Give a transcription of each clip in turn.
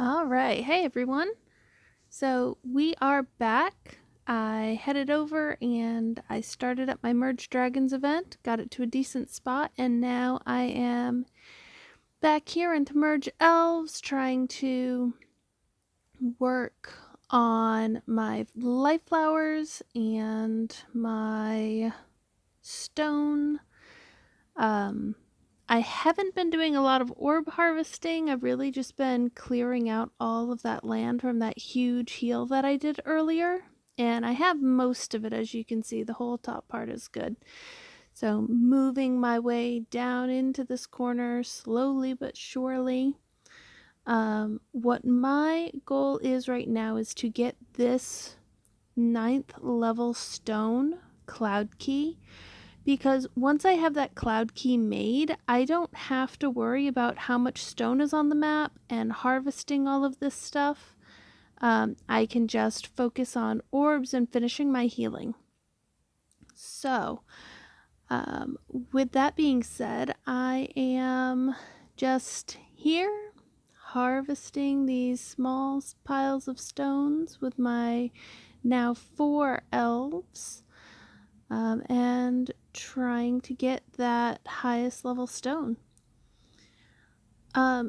All right. Hey, everyone. So we are back. I headed over and I started up my Merge Dragons event, got it to a decent spot, and now I am back here into Merge Elves trying to work on my life flowers and my stone. Um, I haven't been doing a lot of orb harvesting. I've really just been clearing out all of that land from that huge heal that I did earlier. And I have most of it, as you can see. The whole top part is good. So moving my way down into this corner slowly but surely. What my goal is right now is to get this 9th level stone cloud key, because once I have that cloud key made, I don't have to worry about how much stone is on the map and harvesting all of this stuff. I can just focus on orbs and finishing my healing. So, with that being said, I am just here harvesting these small piles of stones with my now 4 elves. And trying to get that highest level stone.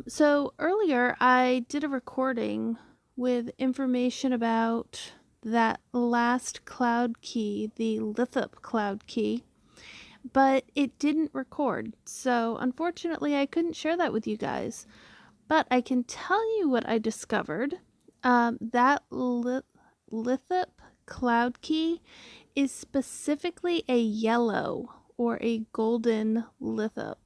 So earlier I did a recording with information about that last cloud key, the Lithup cloud key, but it didn't record. So unfortunately I couldn't share that with you guys. But I can tell you what I discovered. That Lithup cloud key is specifically a yellow or a golden lithup.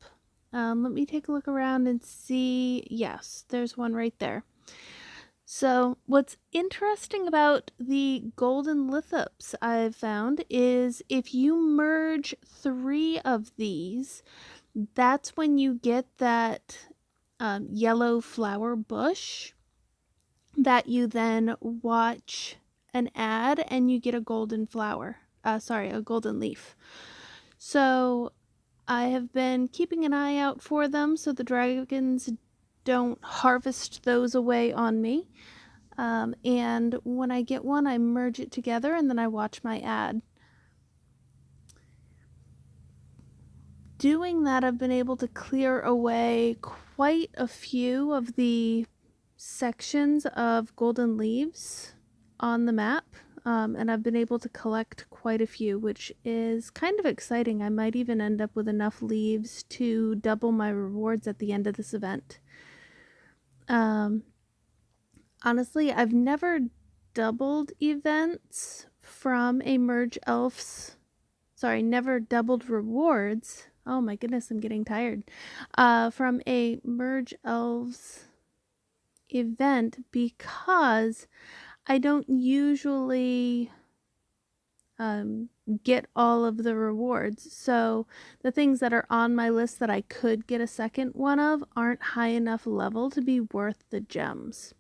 Let me take a look around and see. Yes, there's one right there. So what's interesting about the golden lithups I've found is if you merge 3 of these, that's when you get that yellow flower bush that you then watch an ad and you get a golden flower. A golden leaf. So I have been keeping an eye out for them so the dragons don't harvest those away on me. And when I get one, I merge it together and then I watch my ad. Doing that, I've been able to clear away quite a few of the sections of golden leaves on the map. And I've been able to collect quite a few, which is kind of exciting. I might even end up with enough leaves to double my rewards at the end of this event. Honestly, I've never doubled events from a Merge Elves. Sorry, never doubled rewards. Oh my goodness, I'm getting tired. From a Merge Elves event because I don't usually get all of the rewards. So the things that are on my list that I could get a second one of aren't high enough level to be worth the gems.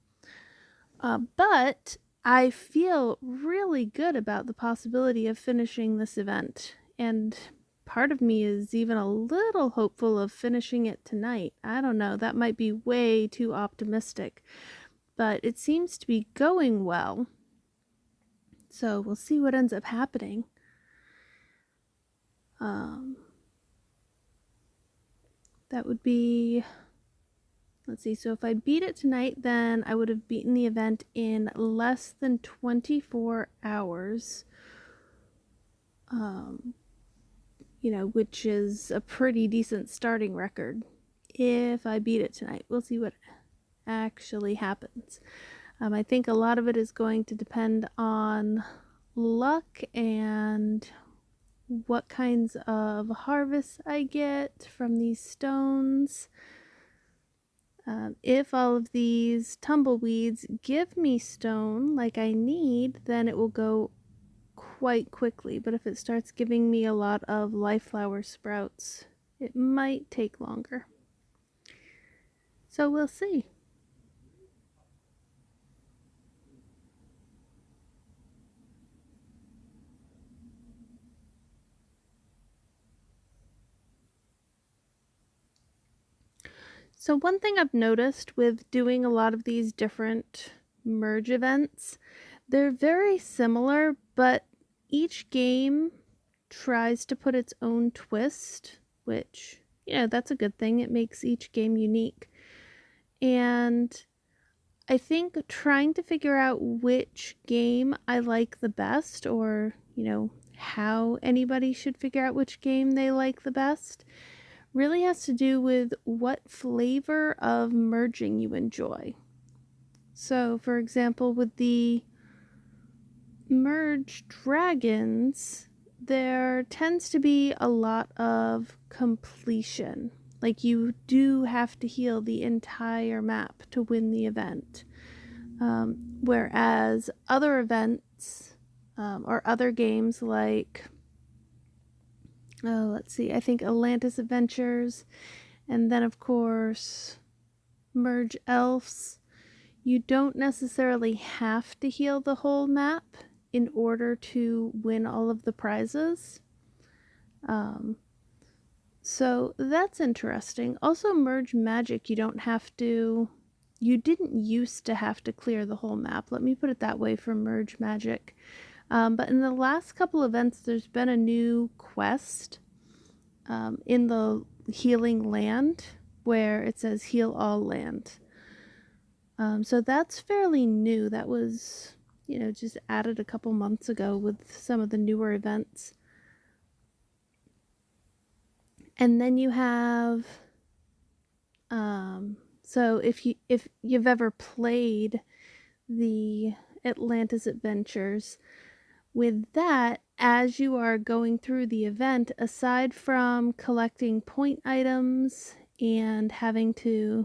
But I feel really good about the possibility of finishing this event. And part of me is even a little hopeful of finishing it tonight. I don't know, that might be way too optimistic. But it seems to be going well. So we'll see what ends up happening. That would be, let's see, so if I beat it tonight, then I would have beaten the event in less than 24 hours. Which is a pretty decent starting record if I beat it tonight. We'll see what actually happens. I think a lot of it is going to depend on luck and what kinds of harvests I get from these stones. If all of these tumbleweeds give me stone like I need, then it will go quite quickly. But if it starts giving me a lot of life flower sprouts, it might take longer. So we'll see. So one thing I've noticed with doing a lot of these different merge events, they're very similar, but each game tries to put its own twist, which, that's a good thing. It makes each game unique. And I think trying to figure out which game I like the best, or, how anybody should figure out which game they like the best, really has to do with what flavor of merging you enjoy. So, for example, with the merge dragons, there tends to be a lot of completion. Like, you do have to heal the entire map to win the event. Whereas other events or other games like, I think Atlantis Adventures, and then of course Merge Elfs, you don't necessarily have to heal the whole map in order to win all of the prizes. So that's interesting. Also, Merge Magic, you didn't used to have to clear the whole map. Let me put it that way for Merge Magic. But in the last couple events, there's been a new quest in the healing land where it says heal all land. So that's fairly new. That was, just added a couple months ago with some of the newer events. And then you have, so if you've ever played the Atlantis Adventures, with that, as you are going through the event, aside from collecting point items and having to,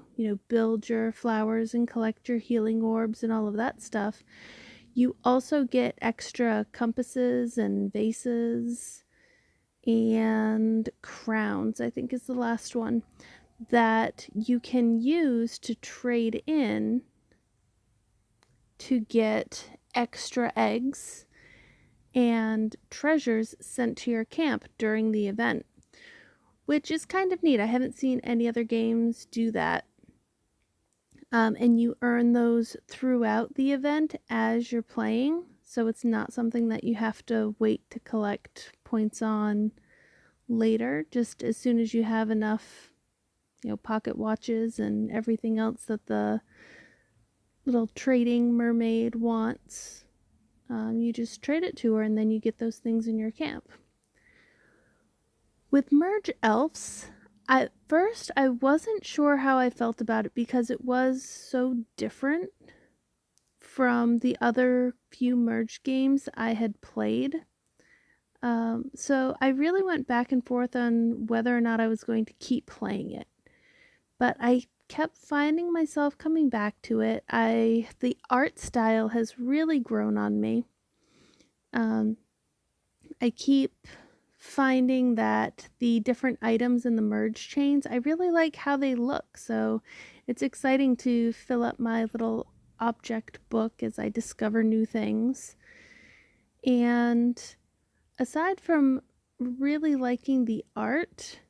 build your flowers and collect your healing orbs and all of that stuff, you also get extra compasses and vases and crowns, I think is the last one, that you can use to trade in to get extra eggs and treasures sent to your camp during the event, which is kind of neat. I haven't seen any other games do that. And you earn those throughout the event as you're playing, so it's not something that you have to wait to collect points on later. Just as soon as you have enough, pocket watches and everything else that the little trading mermaid wants, you just trade it to her and then you get those things in your camp. With Merge Elves, at first I wasn't sure how I felt about it because it was so different from the other few merge games I had played. So I really went back and forth on whether or not I was going to keep playing it. But I kept finding myself coming back to it. The art style has really grown on me. I keep finding that the different items in the merge chains, I really like how they look. So it's exciting to fill up my little object book as I discover new things. And aside from really liking the art,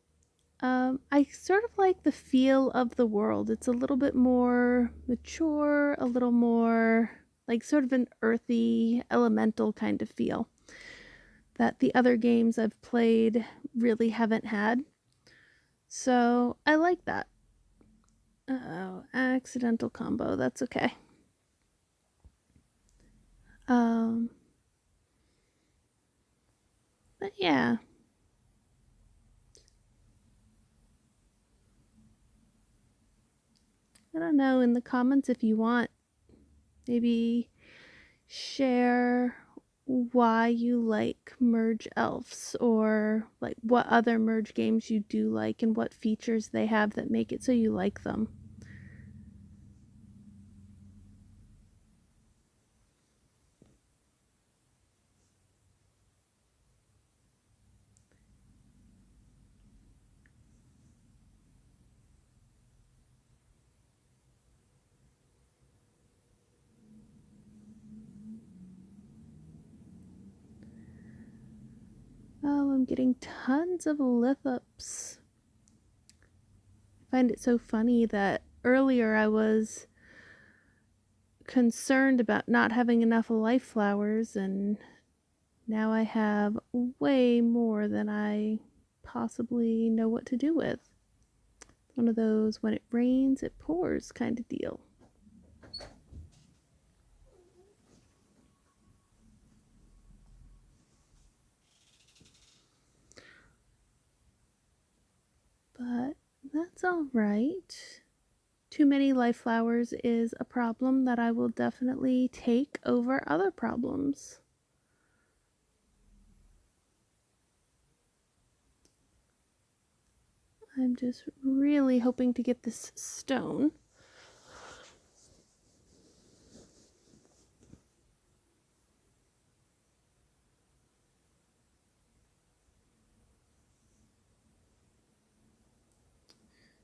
I sort of like the feel of the world. It's a little bit more mature, a little more like sort of an earthy, elemental kind of feel that the other games I've played really haven't had. So I like that. Oh, accidental combo. That's okay. But yeah. I don't know, in the comments if you want, maybe share why you like Merge Elves, or like what other Merge games you do like and what features they have that make it so you like them. Oh, I'm getting tons of lithups. find it so funny that earlier I was concerned about not having enough life flowers, and now I have way more than I possibly know what to do with. One of those when it rains, it pours kind of deal. But that's all right. Too many life flowers is a problem that I will definitely take over other problems. I'm just really hoping to get this stone.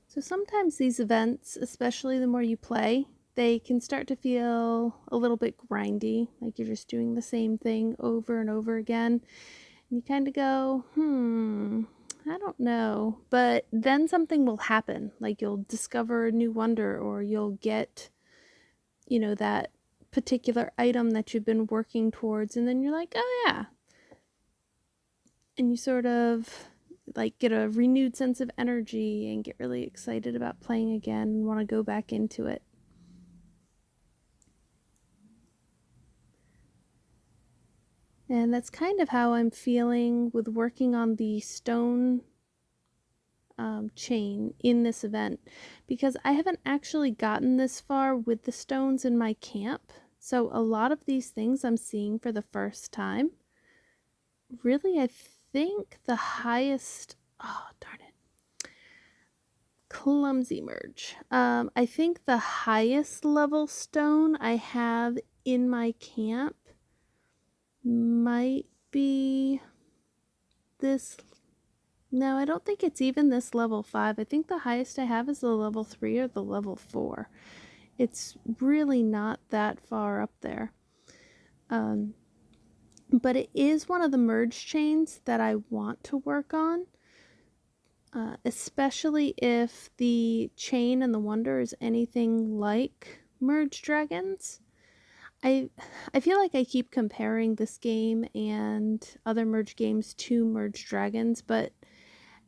So sometimes these events, especially the more you play, they can start to feel a little bit grindy, like you're just doing the same thing over and over again. And you kind of go, I don't know. But then something will happen, like you'll discover a new wonder, or you'll get, that particular item that you've been working towards, and then you're like, oh yeah. And you sort of like get a renewed sense of energy and get really excited about playing again and want to go back into it. And that's kind of how I'm feeling with working on the stone chain in this event, because I haven't actually gotten this far with the stones in my camp. So a lot of these things I'm seeing for the first time. Really, I think the highest, oh darn it, clumsy merge. I think the highest level stone I have in my camp might be this. No, I don't think it's even this level 5. I think the highest I have is the level 3 or the level 4. It's really not that far up there. But it is one of the merge chains that I want to work on. Especially if the chain and the wonder is anything like merge dragons. I feel like I keep comparing this game and other merge games to merge dragons, but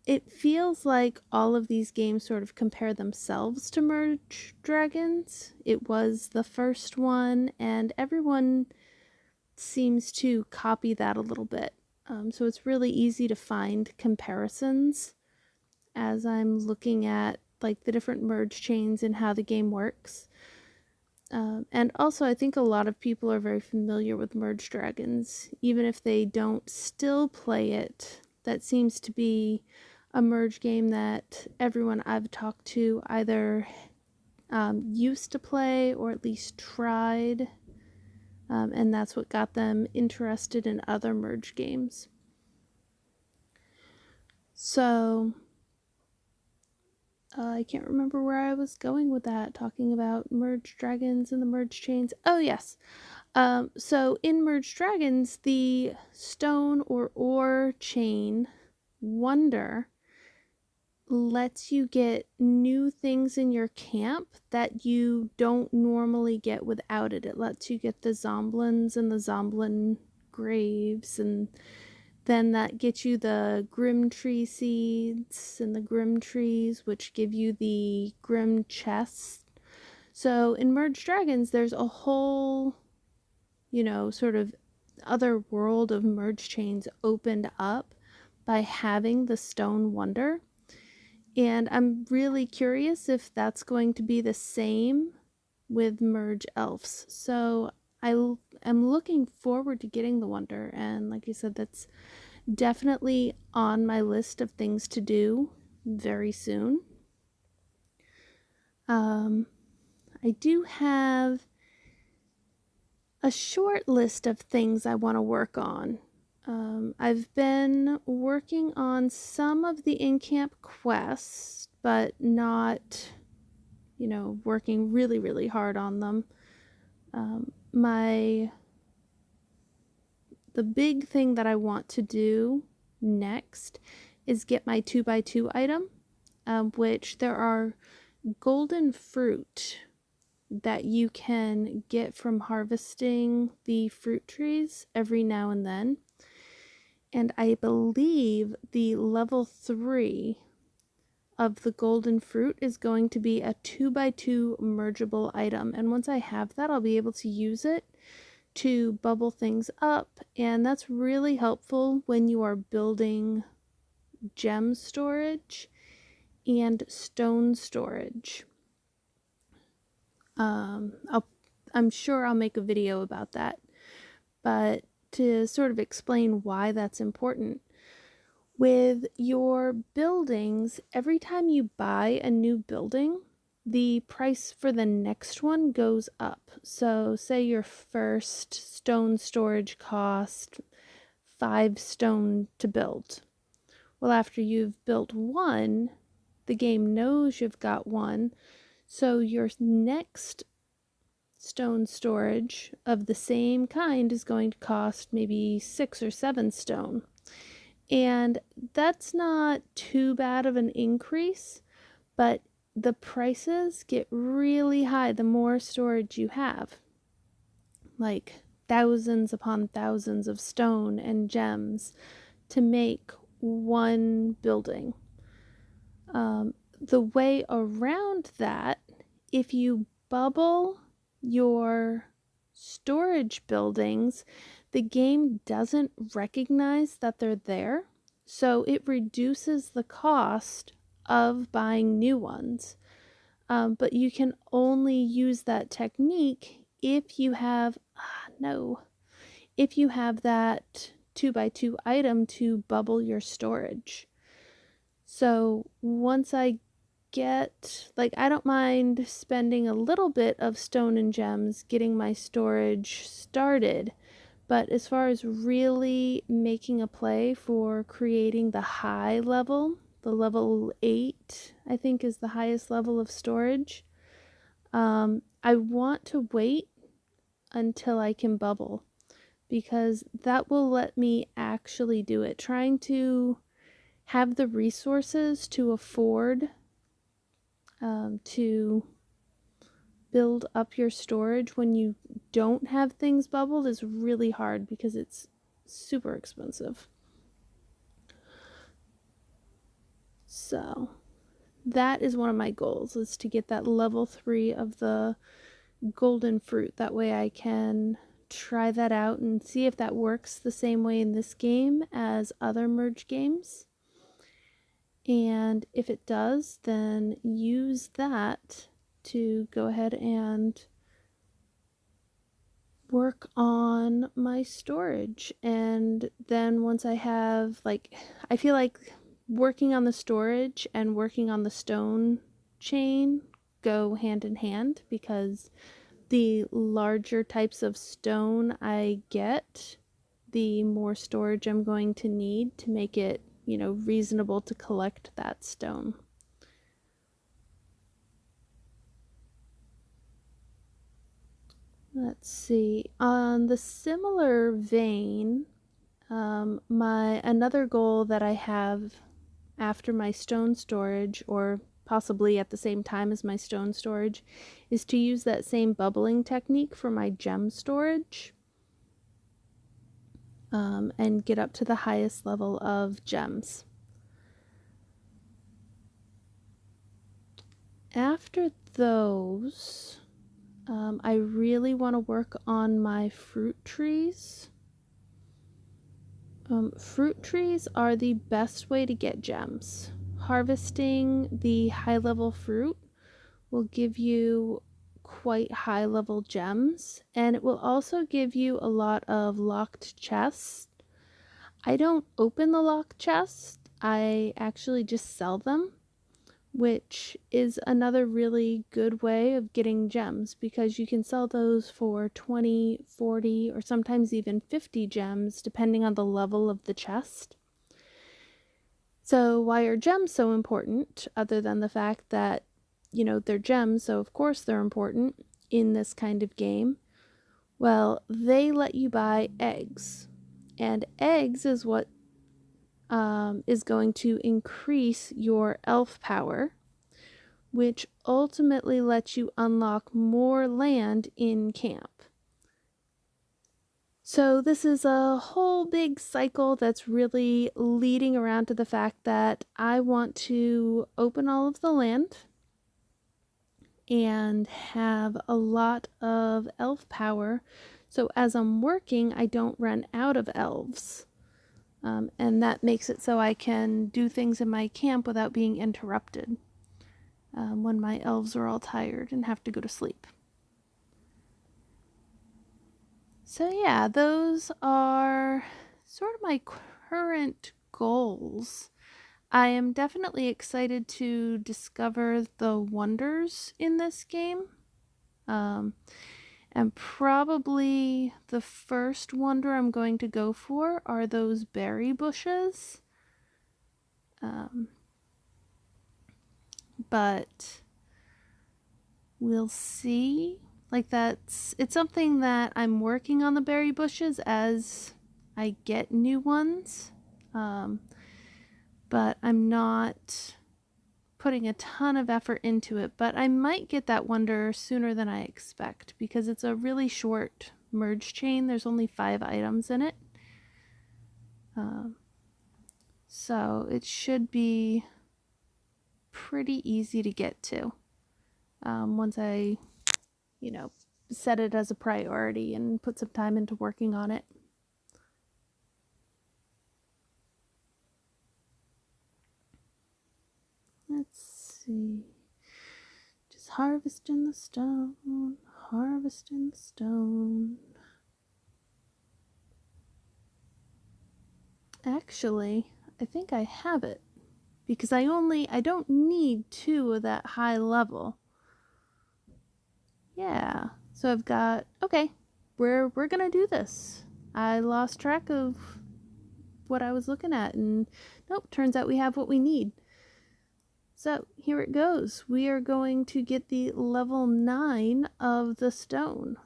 it feels like all of these games sort of compare themselves to merge dragons. It was the first one, and everyone seems to copy that a little bit. So it's really easy to find comparisons as I'm looking at like the different merge chains and how the game works. And also, I think a lot of people are very familiar with Merge Dragons, even if they don't still play it. That seems to be a merge game that everyone I've talked to either used to play or at least tried, and that's what got them interested in other merge games. So I can't remember where I was going with that, talking about merge dragons and the merge chains. Oh, yes. So in merge dragons, the stone or ore chain wonder lets you get new things in your camp that you don't normally get without it. It lets you get the zomblins and the zomblin graves, and then that gets you the grim tree seeds and the grim trees, which give you the grim chests. So in Merge Dragons, there's a whole, sort of other world of merge chains opened up by having the stone wonder. And I'm really curious if that's going to be the same with Merge Elves. So I am looking forward to getting the wonder, and like I said, that's definitely on my list of things to do very soon. I do have a short list of things I want to work on. I've been working on some of the in-camp quests, but not, working really, really hard on them. The big thing that I want to do next is get my 2x2 item. which there are golden fruit that you can get from harvesting the fruit trees every now and then. And I believe the level 3 of the golden fruit is going to be a 2x2 mergeable item. And once I have that, I'll be able to use it to bubble things up. And that's really helpful when you are building gem storage and stone storage. I'm sure I'll make a video about that. But to sort of explain why that's important, with your buildings, every time you buy a new building, the price for the next one goes up. So say your first stone storage cost 5 stone to build. Well, after you've built one, the game knows you've got one, so your next stone storage of the same kind is going to cost maybe 6 or 7 stone. And that's not too bad of an increase, but the prices get really high the more storage you have. Like thousands upon thousands of stone and gems to make one building. The way around that, if you bubble your storage buildings, the game doesn't recognize that they're there, so it reduces the cost of buying new ones. But you can only use that technique if you have if you have that 2x2 item to bubble your storage. So once I get, I don't mind spending a little bit of stone and gems getting my storage started, but as far as really making a play for creating the high level, the level 8 I think is the highest level of storage, I want to wait until I can bubble, because that will let me actually do it. Trying to have the resources to afford to build up your storage when you don't have things bubbled is really hard because it's super expensive. So that is one of my goals, is to get that level 3 of the golden fruit. That way I can try that out and see if that works the same way in this game as other merge games. And if it does, then use that to go ahead and work on my storage. And then once I have, I feel like working on the storage and working on the stone chain go hand in hand, because the larger types of stone I get, the more storage I'm going to need to make it, reasonable to collect that stone. Let's see. On the similar vein, another goal that I have after my stone storage, or possibly at the same time as my stone storage, is to use that same bubbling technique for my gem storage, and get up to the highest level of gems. After those, I really want to work on my fruit trees. Fruit trees are the best way to get gems. Harvesting the high level fruit will give you quite high level gems, and it will also give you a lot of locked chests. I don't open the locked chests, I actually just sell them, which is another really good way of getting gems, because you can sell those for 20, 40, or sometimes even 50 gems depending on the level of the chest. So why are gems so important, other than the fact that, they're gems, so of course they're important in this kind of game? Well, they let you buy eggs, and eggs is what is going to increase your elf power, which ultimately lets you unlock more land in camp. So this is a whole big cycle that's really leading around to the fact that I want to open all of the land and have a lot of elf power. So as I'm working, I don't run out of elves. And that makes it so I can do things in my camp without being interrupted when my elves are all tired and have to go to sleep. So yeah, those are sort of my current goals. I am definitely excited to discover the wonders in this game. And probably the first wonder I'm going to go for are those berry bushes. But we'll see. Like it's something that I'm working on the berry bushes as I get new ones. But I'm not putting a ton of effort into it, but I might get that wonder sooner than I expect because it's a really short merge chain. There's only 5 items in it. So it should be pretty easy to get to once I, set it as a priority and put some time into working on it. Let's see. Just harvesting the stone, harvesting the stone. Actually, I think I have it because I don't need 2 of that high level. Yeah, so I've got, okay, we're gonna do this. I lost track of what I was looking at, and nope, turns out we have what we need. So here it goes. We are going to get the level 9 of the stone.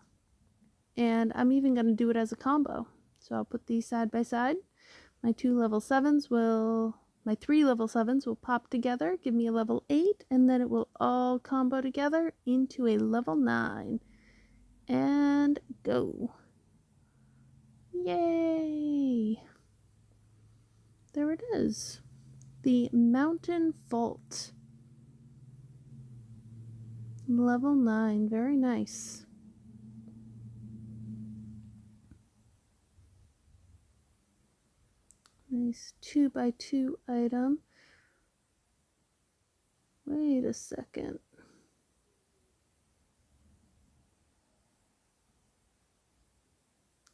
And I'm even going to do it as a combo. So I'll put these side by side. My 3 level 7s will pop together, give me a level 8, and then it will all combo together into a level 9. And go. Yay! There it is. The Mountain Vault. Level 9. Very nice. Nice 2x2 item. Wait a second.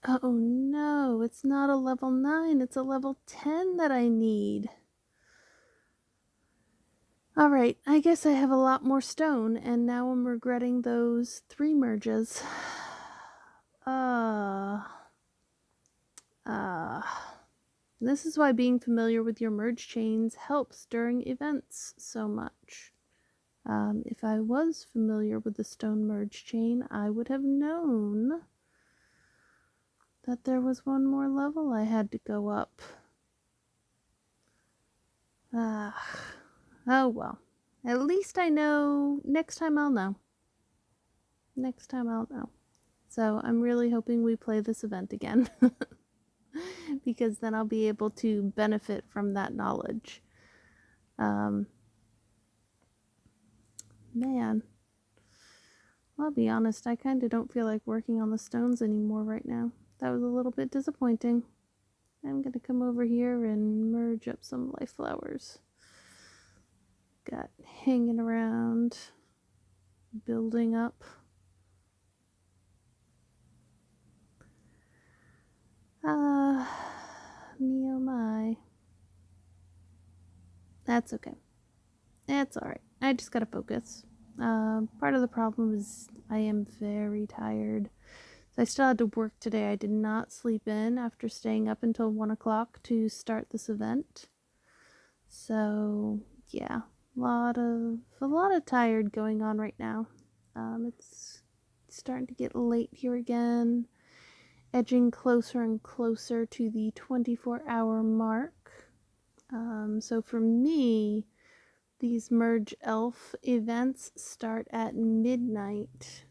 Oh no, it's not a level 9, it's a level 10 that I need. Alright, I guess I have a lot more stone, and now I'm regretting those 3 merges. This is why being familiar with your merge chains helps during events so much. If I was familiar with the stone merge chain, I would have known that there was one more level I had to go up. Oh well. At least I know. Next time I'll know. Next time I'll know. So I'm really hoping we play this event again. Because then I'll be able to benefit from that knowledge. Man. I'll be honest, I kind of don't feel like working on the stones anymore right now. That was a little bit disappointing. I'm going to come over here and merge up some life flowers. Got hanging around, building up. Me oh my. That's okay. It's alright. I just gotta focus. Part of the problem is I am very tired. So I still had to work today. I did not sleep in after staying up until 1 o'clock to start this event. So yeah, a lot of tired going on right now. It's starting to get late here again, edging closer and closer to the 24-hour mark. So for me, these merge elf events start at midnight,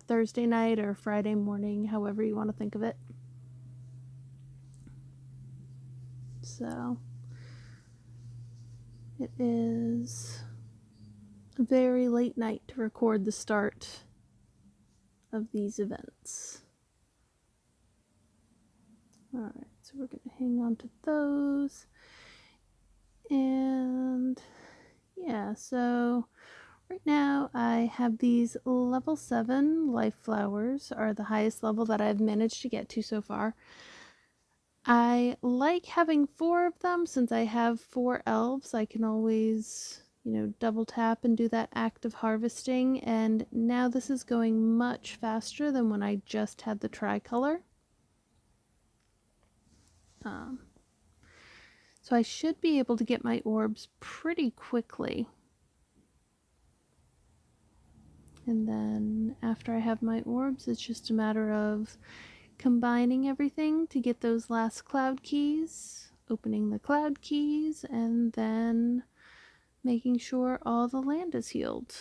Thursday night or Friday morning, however you want to think of it. So it is a very late night to record the start of these events. Alright, so we're going to hang on to those. And yeah, so right now I have these level 7 life flowers, are the highest level that I've managed to get to so far. I like having 4 of them since I have 4 elves. I can always, double tap and do that active harvesting, and now this is going much faster than when I just had the tricolor. So I should be able to get my orbs pretty quickly. And then after I have my orbs, it's just a matter of combining everything to get those last cloud keys, opening the cloud keys, and then making sure all the land is healed.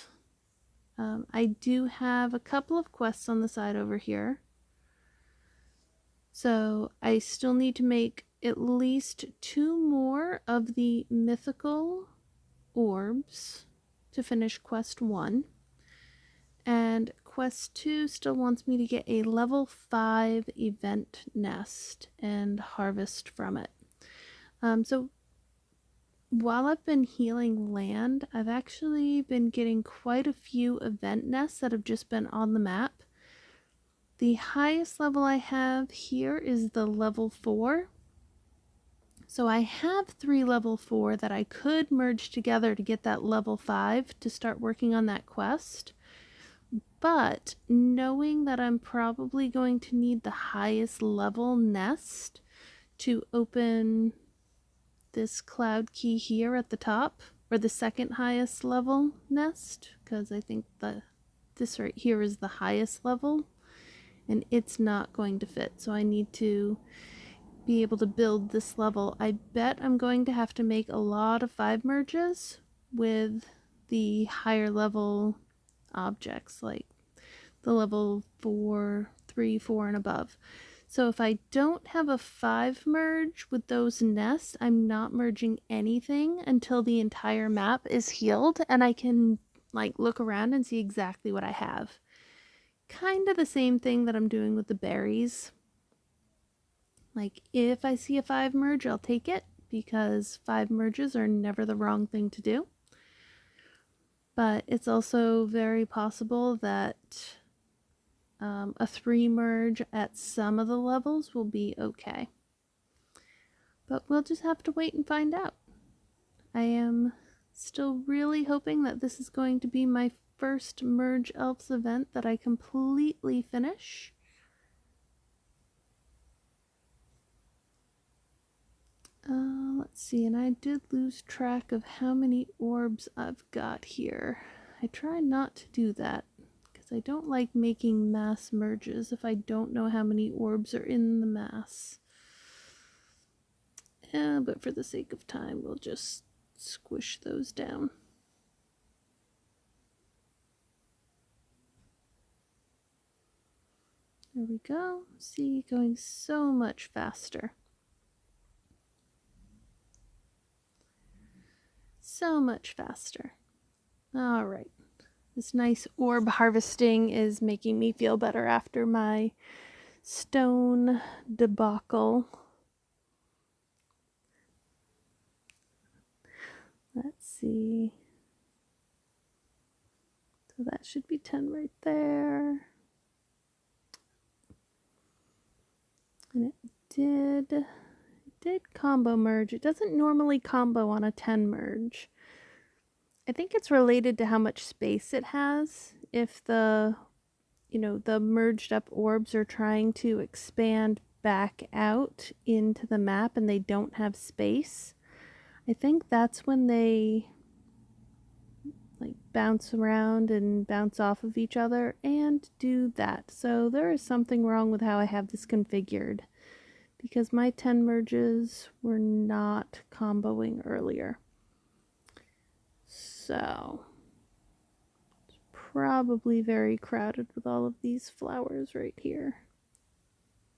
I do have a couple of quests on the side over here. So I still need to make at least 2 more of the mythical orbs to finish quest 1. And quest 2 still wants me to get a level 5 event nest and harvest from it. So while I've been healing land, I've actually been getting quite a few event nests that have just been on the map. The highest level I have here is the level 4. So I have 3 level 4 that I could merge together to get that level 5 to start working on that quest. But knowing that I'm probably going to need the highest level nest to open this cloud key here at the top, or the second highest level nest, because I think this right here is the highest level, and it's not going to fit. So I need to be able to build this level. I bet I'm going to have to make a lot of 5 merges with the higher level objects, like the level 4, 3, 4, and above. So if I don't have a 5 merge with those nests, I'm not merging anything until the entire map is healed and I can look around and see exactly what I have. Kind of the same thing that I'm doing with the berries. If I see a 5 merge, I'll take it, because 5 merges are never the wrong thing to do. But it's also very possible that a 3 merge at some of the levels will be okay. But we'll just have to wait and find out. I am still really hoping that this is going to be my first Merge Elves event that I completely finish. Let's see, and I did lose track of how many orbs I've got here. I try not to do that, because I don't like making mass merges if I don't know how many orbs are in the mass. But for the sake of time, we'll just squish those down. There we go. See, going so much faster. So much faster. All right. This nice orb harvesting is making me feel better after my stone debacle. Let's see. So that should be 10 right there. And it did combo merge. It doesn't normally combo on a 10 merge. I think it's related to how much space it has. If the merged up orbs are trying to expand back out into the map and they don't have space, I think that's when they bounce around and bounce off of each other and do that. So there is something wrong with how I have this configured, because my 10 merges were not comboing earlier. So it's probably very crowded with all of these flowers right here.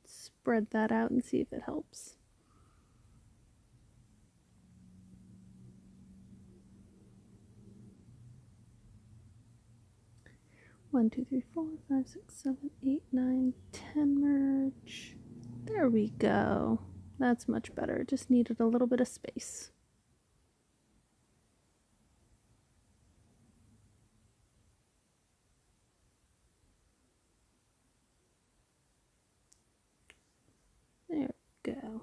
Spread that out and see if it helps. One, two, three, 4, 5, 6, 7, 8, 9, 10 merge. There we go. That's much better. Just needed a little bit of space. There we go.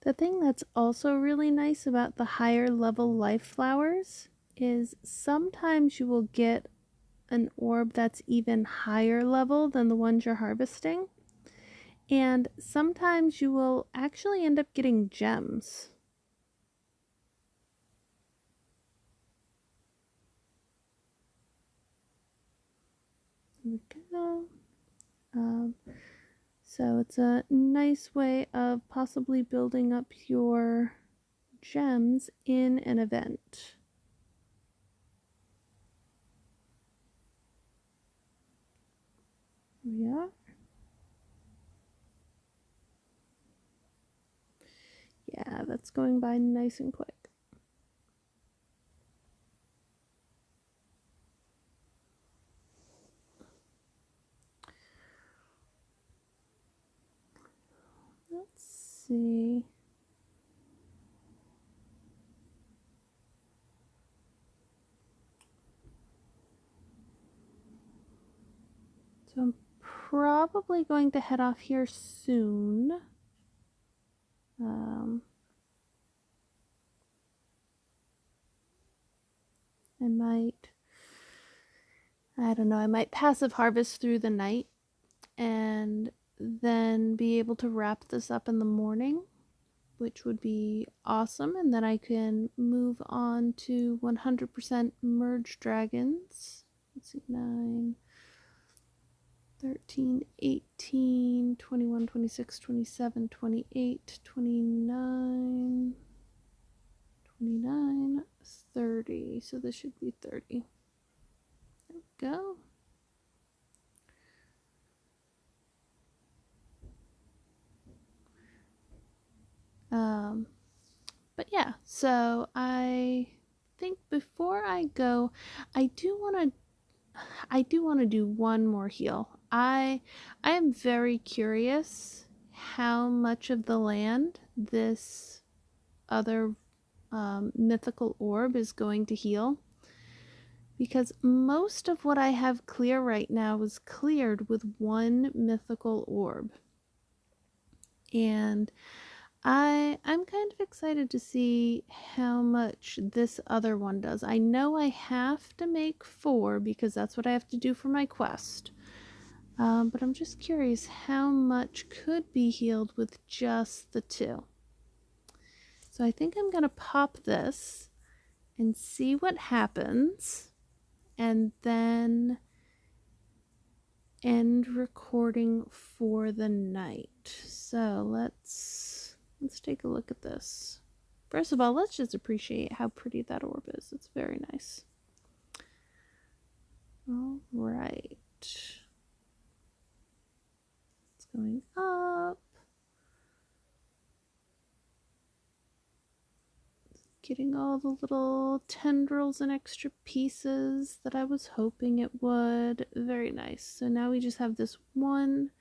The thing that's also really nice about the higher level life flowers is sometimes you will get an orb that's even higher level than the ones you're harvesting. And sometimes you will actually end up getting gems. There we go. So it's a nice way of possibly building up your gems in an event. Here we are. Yeah, that's going by nice and quick. Let's see. So I'm probably going to head off here soon. I don't know, I might passive harvest through the night and then be able to wrap this up in the morning, which would be awesome. And then I can move on to 100% merge dragons. Let's see, 9, 13, 18, 21, 26, 27, 28, 29, 29, 30. So this should be 30. There we go. But yeah, so I think before I go, I do want to do one more heal. I am very curious how much of the land this other mythical orb is going to heal, because most of what I have clear right now is cleared with one mythical orb, and I'm kind of excited to see how much this other one does. I know I have to make 4 because that's what I have to do for my quest. But I'm just curious how much could be healed with just the 2. So I think I'm going to pop this and see what happens, and then end recording for the night. So let's take a look at this. First of all, let's just appreciate how pretty that orb is. It's very nice. All right. It's going up. Getting all the little tendrils and extra pieces that I was hoping it would. Very nice. So now we just have this one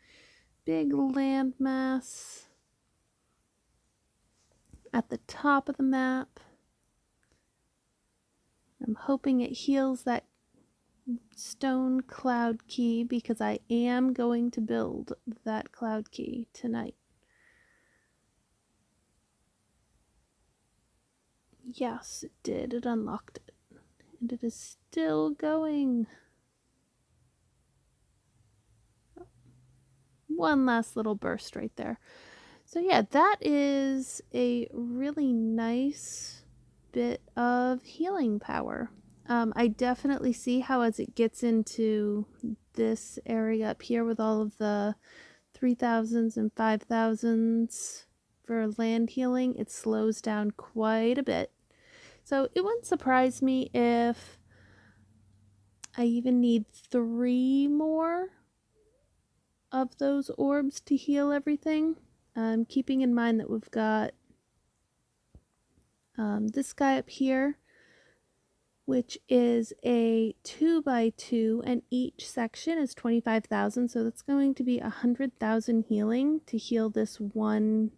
big landmass at the top of the map. I'm hoping it heals that stone cloud key because I am going to build that cloud key tonight. Yes, it did. It unlocked it. And it is still going. One last little burst right there. So yeah, that is a really nice bit of healing power. I definitely see how as it gets into this area up here with all of the 3000s and 5000s for land healing, it slows down quite a bit. So it wouldn't surprise me if I even need 3 more of those orbs to heal everything. Keeping in mind that we've got this guy up here, which is a 2x2, and each section is 25,000, so that's going to be 100,000 healing to heal this one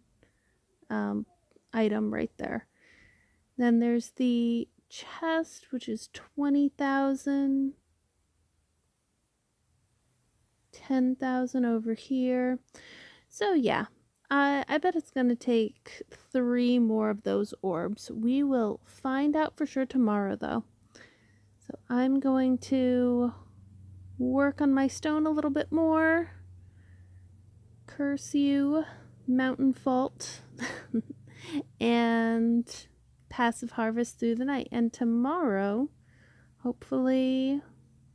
item right there. Then there's the chest, which is 20,000, 10,000 over here. So yeah, I bet it's going to take 3 more of those orbs. We will find out for sure tomorrow, though. So I'm going to work on my stone a little bit more. Curse you, mountain fault, and passive harvest through the night. And tomorrow, hopefully,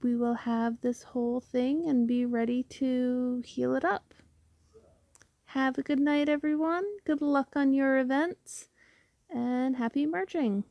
we will have this whole thing and be ready to heal it up. Have a good night, everyone. Good luck on your events, and happy merging.